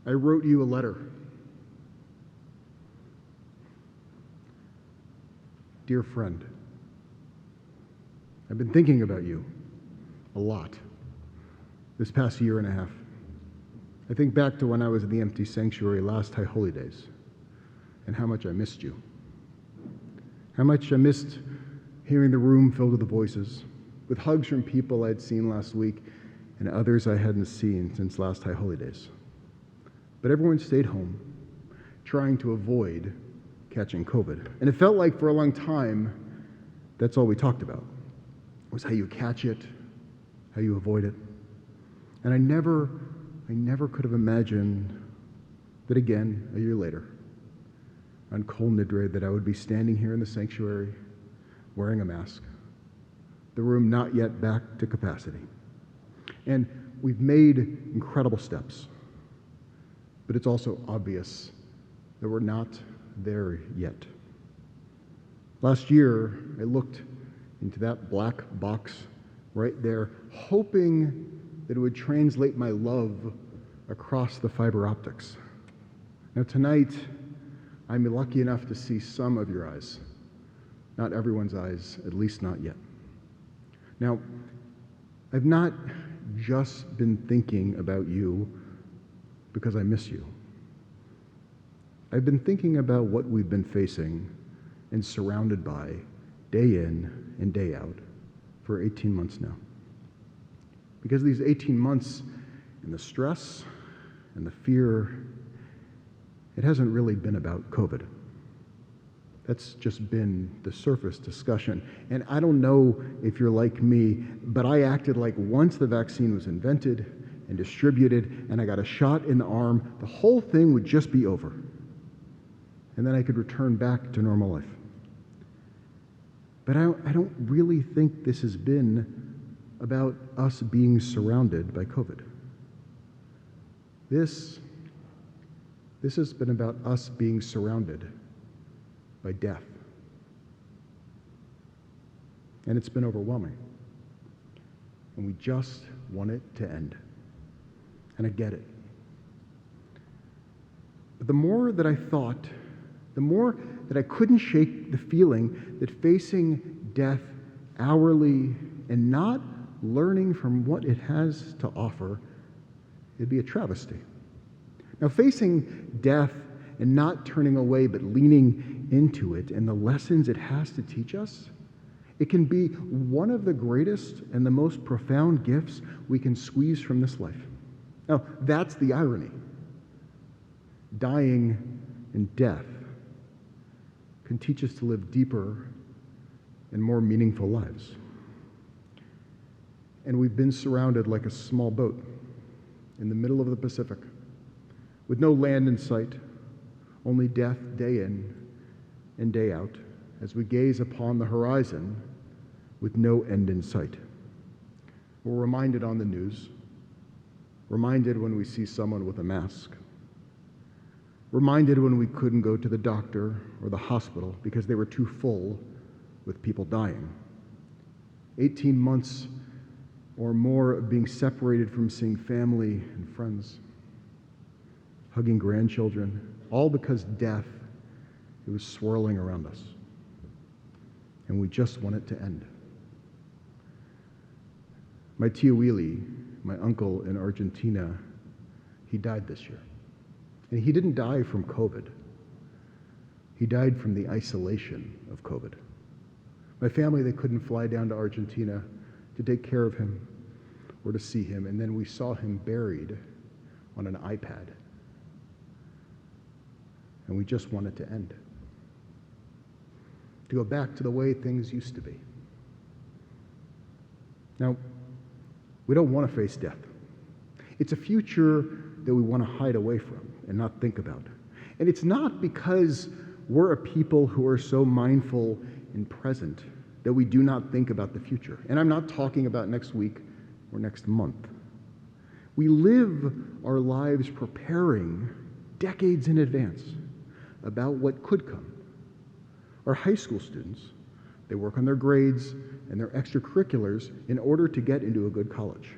I wrote you a letter. Dear friend, I've been thinking about you a lot this past year and a half. I think back to when I was in the empty sanctuary last High Holy Days and how much I missed you. How much I missed hearing the room filled with the voices, with hugs from people I'd seen last week and others I hadn't seen since last High Holy Days. But everyone stayed home, trying to avoid catching COVID. And it felt like for a long time, that's all we talked about, was how you catch it, how you avoid it. And I never could have imagined that again, a year later, on Kol Nidre, that I would be standing here in the sanctuary, wearing a mask, the room not yet back to capacity. And we've made incredible steps, but it's also obvious that we're not there yet. Last year, I looked into that black box right there, hoping that it would translate my love across the fiber optics. Now tonight, I'm lucky enough to see some of your eyes. Not everyone's eyes, at least not yet. Now, I've not just been thinking about you because I miss you. I've been thinking about what we've been facing and surrounded by day in and day out for 18 months now. Because these 18 months and the stress and the fear, it hasn't really been about COVID. That's just been the surface discussion. And I don't know if you're like me, but I acted like once the vaccine was invented and distributed and I got a shot in the arm, the whole thing would just be over. And then I could return back to normal life. But I don't really think this has been about us being surrounded by COVID. This has been about us being surrounded by death. And it's been overwhelming. And we just want it to end. And I get it. But the more that I thought, the more that I couldn't shake the feeling that facing death hourly and not learning from what it has to offer, it'd be a travesty. Now, facing death and not turning away but leaning into it and the lessons it has to teach us, it can be one of the greatest and the most profound gifts we can squeeze from this life. Now, that's the irony. Dying and death can teach us to live deeper and more meaningful lives. And we've been surrounded like a small boat in the middle of the Pacific, with no land in sight, only death day in and day out, as we gaze upon the horizon with no end in sight. We're reminded on the news, reminded when we see someone with a mask, reminded when we couldn't go to the doctor or the hospital because they were too full with people dying. 18 months or more of being separated from seeing family and friends, hugging grandchildren, all because death, it was swirling around us. And we just want it to end. My Tio Willie, my uncle in Argentina, he died this year. And he didn't die from COVID. He died from the isolation of COVID. My family, they couldn't fly down to Argentina to take care of him or to see him. And then we saw him buried on an iPad. And we just want it to end. To go back to the way things used to be. Now, we don't want to face death. It's a future that we want to hide away from and not think about. And it's not because we're a people who are so mindful and present that we do not think about the future. And I'm not talking about next week or next month. We live our lives preparing decades in advance about what could come. Our high school students, they work on their grades and their extracurriculars in order to get into a good college.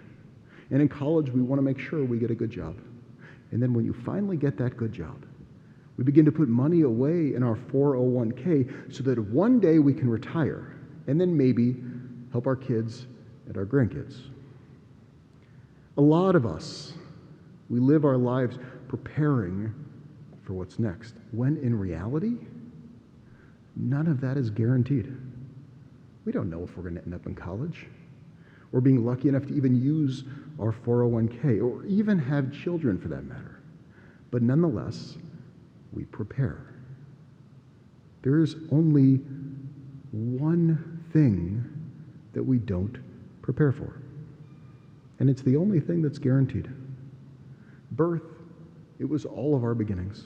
And in college, we want to make sure we get a good job. And then when you finally get that good job, we begin to put money away in our 401k so that one day we can retire and then maybe help our kids and our grandkids. A lot of us, we live our lives preparing for what's next, when in reality, none of that is guaranteed. We don't know if we're going to end up in college, or being lucky enough to even use our 401k, or even have children for that matter. But nonetheless, we prepare. There is only one thing that we don't prepare for. And it's the only thing that's guaranteed. Birth, it was all of our beginnings.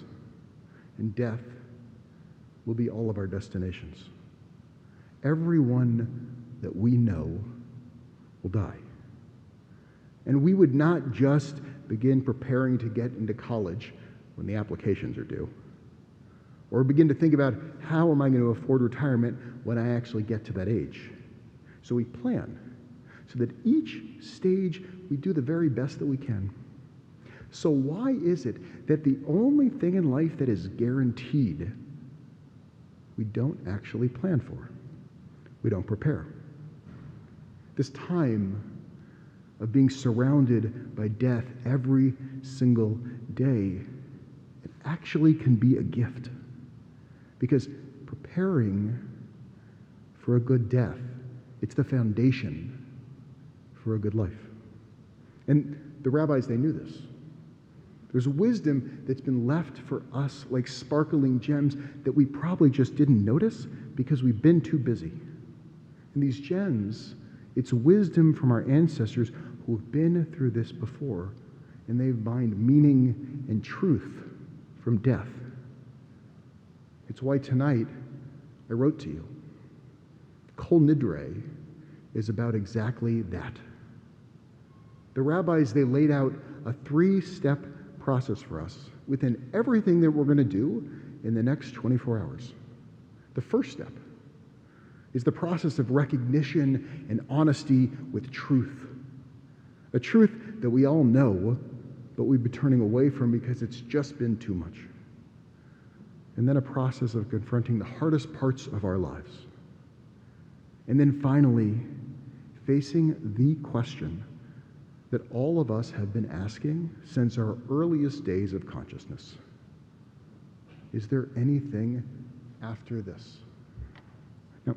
And death will be all of our destinations. Everyone that we know will die. And we would not just begin preparing to get into college when the applications are due, or begin to think about how am I going to afford retirement when I actually get to that age. So we plan so that each stage we do the very best that we can. So why is it that the only thing in life that is guaranteed we don't actually plan for? We don't prepare. This time of being surrounded by death every single day, it actually can be a gift. Because preparing for a good death, it's the foundation for a good life. And the rabbis, they knew this. There's wisdom that's been left for us like sparkling gems that we probably just didn't notice because we've been too busy. And these gems, it's wisdom from our ancestors who have been through this before, and they've mined meaning and truth from death. It's why tonight I wrote to you. Kol Nidre is about exactly that. The rabbis, they laid out a 3-step process for us within everything that we're going to do in the next 24 hours. The first step is the process of recognition and honesty with truth. A truth that we all know, but we've been turning away from because it's just been too much. And then a process of confronting the hardest parts of our lives. And then finally, facing the question that all of us have been asking since our earliest days of consciousness. Is there anything after this? Now,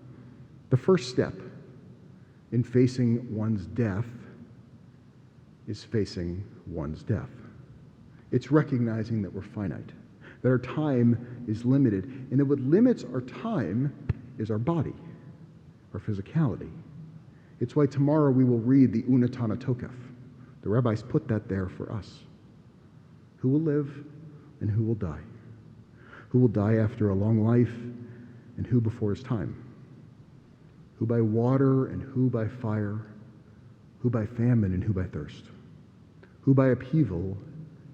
the first step in facing one's death is facing one's death. It's recognizing that we're finite, that our time is limited, and that what limits our time is our body, our physicality. It's why tomorrow we will read the Unatana Tokef. The rabbis put that there for us. Who will live and who will die? Who will die after a long life and who before his time? Who by water and who by fire? Who by famine and who by thirst? Who by upheaval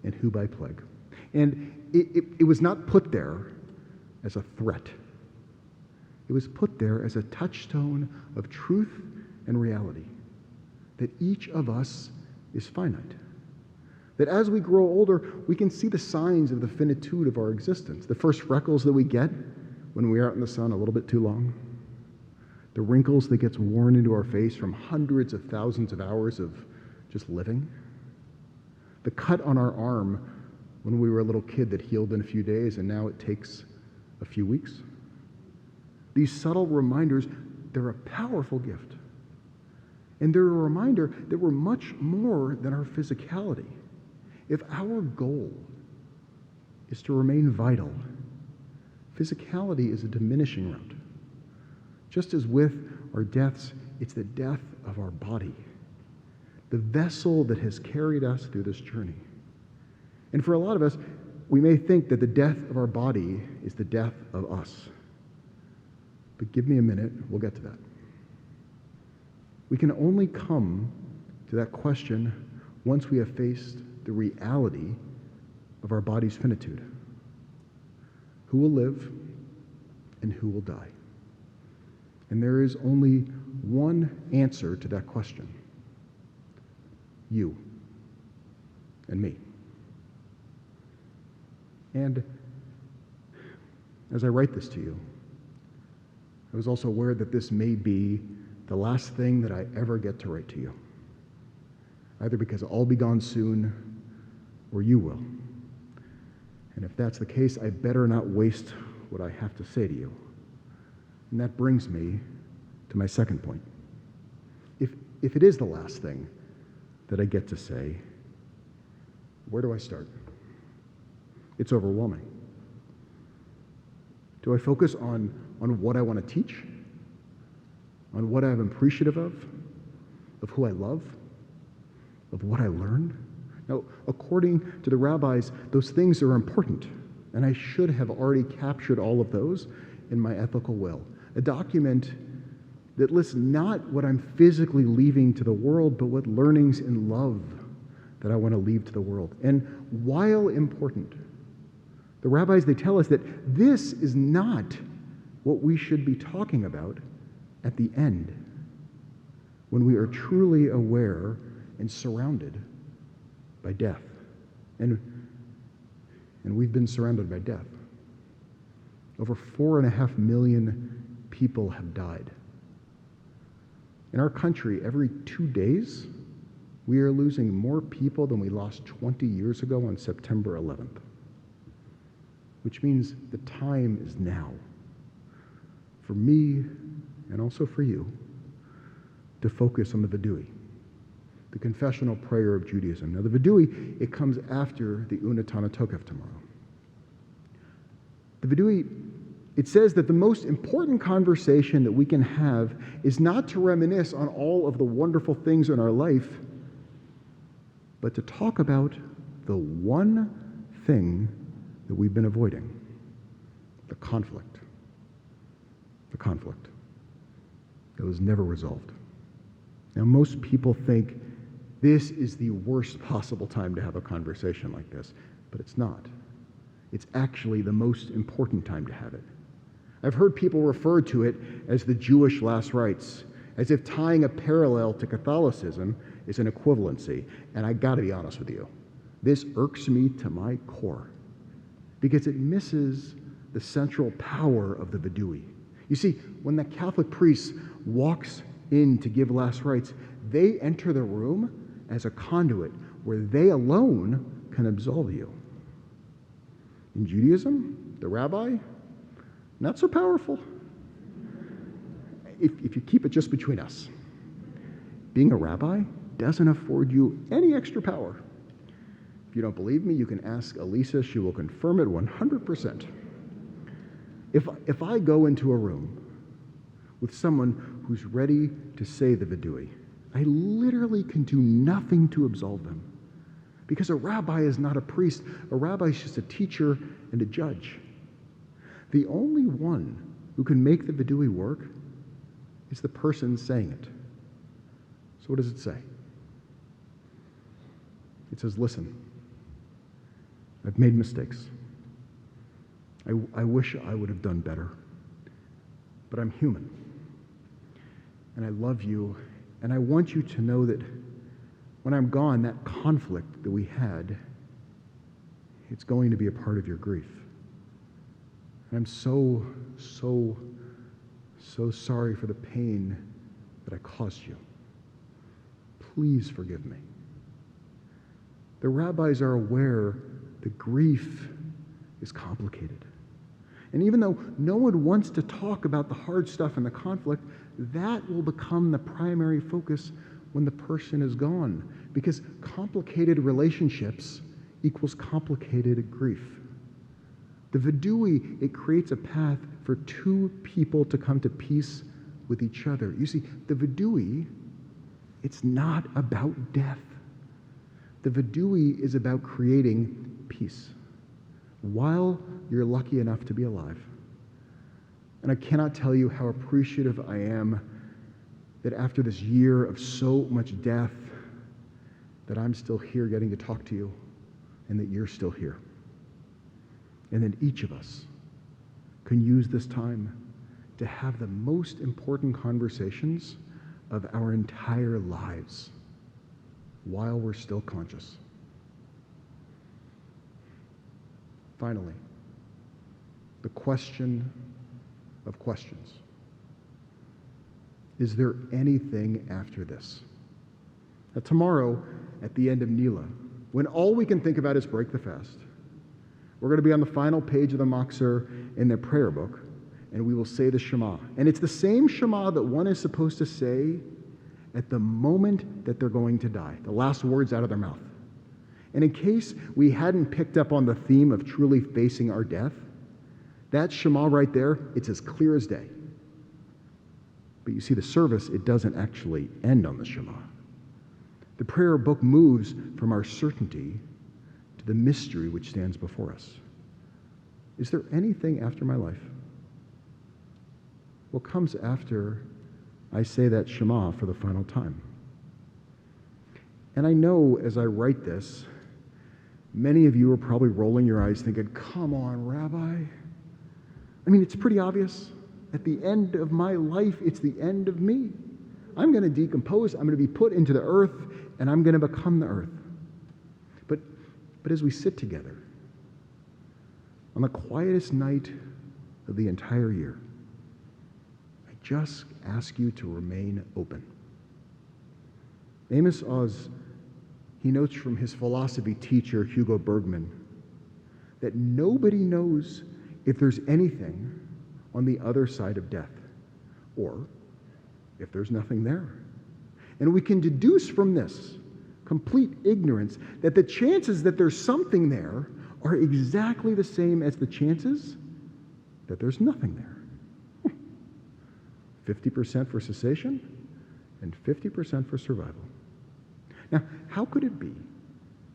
and who by plague? And it was not put there as a threat. It was put there as a touchstone of truth and reality, that each of us is finite. That as we grow older, we can see the signs of the finitude of our existence. The first freckles that we get when we're out in the sun a little bit too long. The wrinkles that gets worn into our face from hundreds of thousands of hours of just living. The cut on our arm when we were a little kid that healed in a few days and now it takes a few weeks. These subtle reminders, they're a powerful gift. And they're a reminder that we're much more than our physicality. If our goal is to remain vital, physicality is a diminishing route. Just as with our deaths, it's the death of our body, the vessel that has carried us through this journey. And for a lot of us, we may think that the death of our body is the death of us. But give me a minute, we'll get to that. We can only come to that question once we have faced the reality of our body's finitude. Who will live and who will die? And there is only one answer to that question. You and me. And as I write this to you, I was also aware that this may be the last thing that I ever get to write to you, either because I'll be gone soon or you will. And if that's the case, I better not waste what I have to say to you. And that brings me to my second point. If it is the last thing that I get to say, where do I start? It's overwhelming. Do I focus on what I want to teach? On what I'm appreciative of who I love, of what I learned? Now, according to the rabbis, those things are important, and I should have already captured all of those in my ethical will. A document that lists not what I'm physically leaving to the world, but what learnings in love that I want to leave to the world. And while important, the rabbis, they tell us that this is not what we should be talking about at the end, when we are truly aware and surrounded by death. And we've been surrounded by death. Over 4.5 million people have died. In our country, every 2 days, we are losing more people than we lost 20 years ago on September 11th. Which means the time is now for me and also for you to focus on the Vidui, the confessional prayer of Judaism. Now, the Vidui, it comes after the Unatana Tokef tomorrow. The Vidui, it says that the most important conversation that we can have is not to reminisce on all of the wonderful things in our life, but to talk about the one thing that we've been avoiding, the conflict. The conflict that was never resolved. Now, most people think this is the worst possible time to have a conversation like this, but it's not. It's actually the most important time to have it. I've heard people refer to it as the Jewish last rites, as if tying a parallel to Catholicism is an equivalency. And I gotta be honest with you, this irks me to my core, because it misses the central power of the Vidui. You see, when the Catholic priest walks in to give last rites, they enter the room as a conduit where they alone can absolve you. In Judaism, the rabbi, not so powerful. If you keep it just between us, being a rabbi doesn't afford you any extra power. If you don't believe me, you can ask Elisa. She will confirm it 100%. If I go into a room with someone who's ready to say the Vidui, I literally can do nothing to absolve them. Because a rabbi is not a priest. A rabbi is just a teacher and a judge. The only one who can make the Vidui work is the person saying it. So what does it say? It says, listen, I've made mistakes. I wish I would have done better. But I'm human. And I love you. And I want you to know that when I'm gone, that conflict that we had, it's going to be a part of your grief. And I'm so sorry for the pain that I caused you. Please forgive me. The rabbis are aware that grief is complicated. And even though no one wants to talk about the hard stuff and the conflict, that will become the primary focus when the person is gone. Because complicated relationships equals complicated grief. The Vidui, it creates a path for two people to come to peace with each other. You see, the Vidui, it's not about death. The Vidui is about creating peace while you're lucky enough to be alive. And I cannot tell you how appreciative I am that after this year of so much death, that I'm still here getting to talk to you, and that you're still here. And that each of us can use this time to have the most important conversations of our entire lives while we're still conscious. Finally, the question of questions. Is there anything after this? Now, tomorrow, at the end of Nila, when all we can think about is break the fast, we're going to be on the final page of the Machzor in their prayer book, and we will say the Shema. And it's the same Shema that one is supposed to say at the moment that they're going to die, the last words out of their mouth. And in case we hadn't picked up on the theme of truly facing our death, that Shema right there, it's as clear as day. But you see, the service, it doesn't actually end on the Shema. The prayer book moves from our certainty to the mystery which stands before us. Is there anything after my life? What comes after I say that Shema for the final time? And I know as I write this, many of you are probably rolling your eyes thinking, come on, Rabbi. I mean, it's pretty obvious. At the end of my life, it's the end of me. I'm going to decompose. I'm going to be put into the earth, and I'm going to become the earth. But as we sit together on the quietest night of the entire year, I just ask you to remain open. Amos Oz, he notes from his philosophy teacher, Hugo Bergman, that nobody knows if there's anything on the other side of death, or if there's nothing there. And we can deduce from this complete ignorance that the chances that there's something there are exactly the same as the chances that there's nothing there. 50% for cessation and 50% for survival. Now, how could it be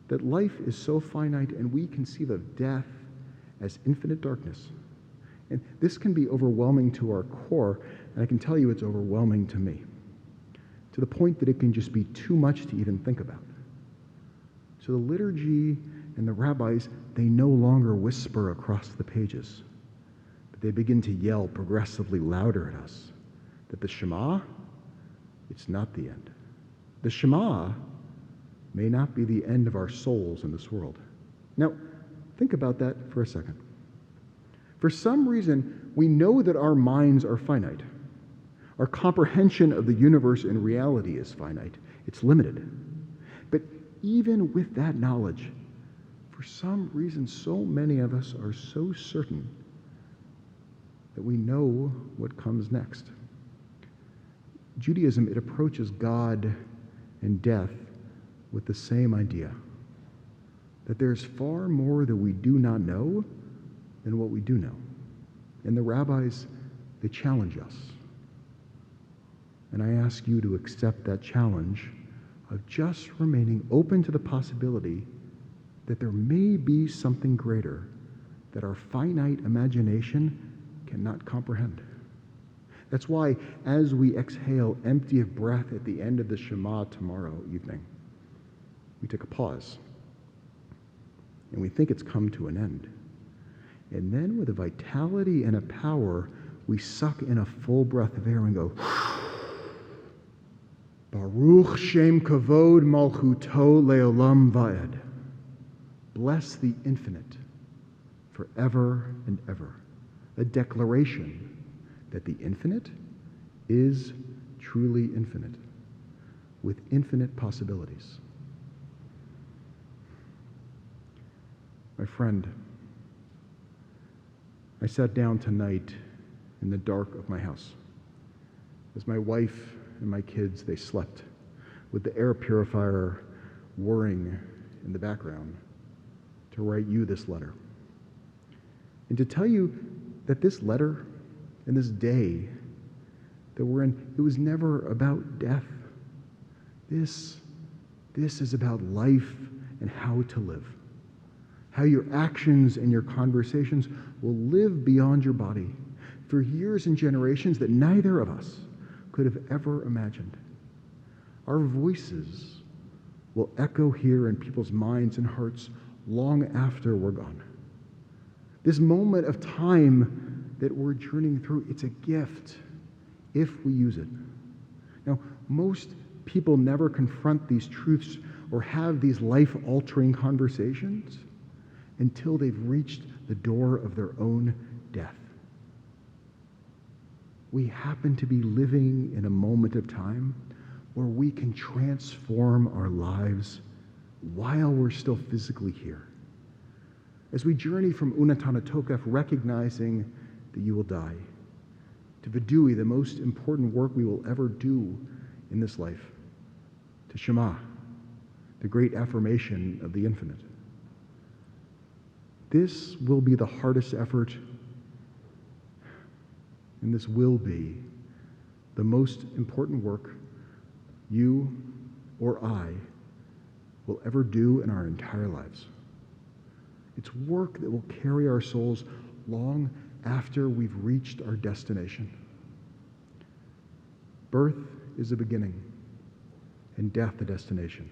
that life is so finite and we conceive of death as infinite darkness? And this can be overwhelming to our core, and I can tell you it's overwhelming to me, to the point that it can just be too much to even think about. So the liturgy and the rabbis, they no longer whisper across the pages, but they begin to yell progressively louder at us that the Shema, it's not the end. The Shema may not be the end of our souls in this world. Now, think about that for a second. For some reason, we know that our minds are finite. Our comprehension of the universe and reality is finite. It's limited. But even with that knowledge, for some reason, so many of us are so certain that we know what comes next. Judaism, it approaches God and death with the same idea, that there's far more that we do not know than what we do know. And the rabbis, they challenge us. And I ask you to accept that challenge of just remaining open to the possibility that there may be something greater that our finite imagination cannot comprehend. That's why, as we exhale empty of breath at the end of the Shema tomorrow evening, we take a pause and we think it's come to an end. And then with a vitality and a power, we suck in a full breath of air and go, Baruch Shem Kavod Malchuto Leolam Vaed. Bless the infinite forever and ever. A declaration that the infinite is truly infinite, with infinite possibilities. My friend, I sat down tonight in the dark of my house as my wife and my kids, they slept, with the air purifier whirring in the background, to write you this letter. And to tell you that this letter and this day that we're in, it was never about death. This is about life and how to live. How your actions and your conversations will live beyond your body for years and generations that neither of us could have ever imagined. Our voices will echo here in people's minds and hearts long after we're gone. This moment of time that we're journeying through, it's a gift if we use it. Now, most people never confront these truths or have these life-altering conversations until they've reached the door of their own death. We happen to be living in a moment of time where we can transform our lives while we're still physically here. As we journey from Unatana Tokef, recognizing that you will die, to Vidui, the most important work we will ever do in this life, to Shema, the great affirmation of the infinite. This will be the hardest effort, and this will be the most important work you or I will ever do in our entire lives. It's work that will carry our souls long after we've reached our destination. Birth is a beginning, and death a destination.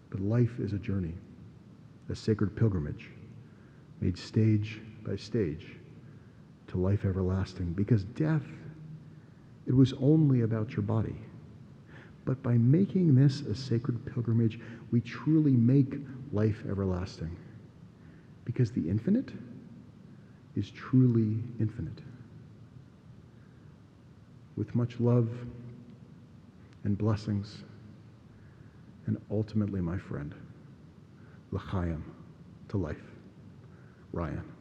But life is a journey, a sacred pilgrimage, made stage by stage to life everlasting. Because death, it was only about your body. But by making this a sacred pilgrimage, we truly make life everlasting. Because the infinite is truly infinite. With much love and blessings, and ultimately, my friend, l'chaim, to life. Ryan.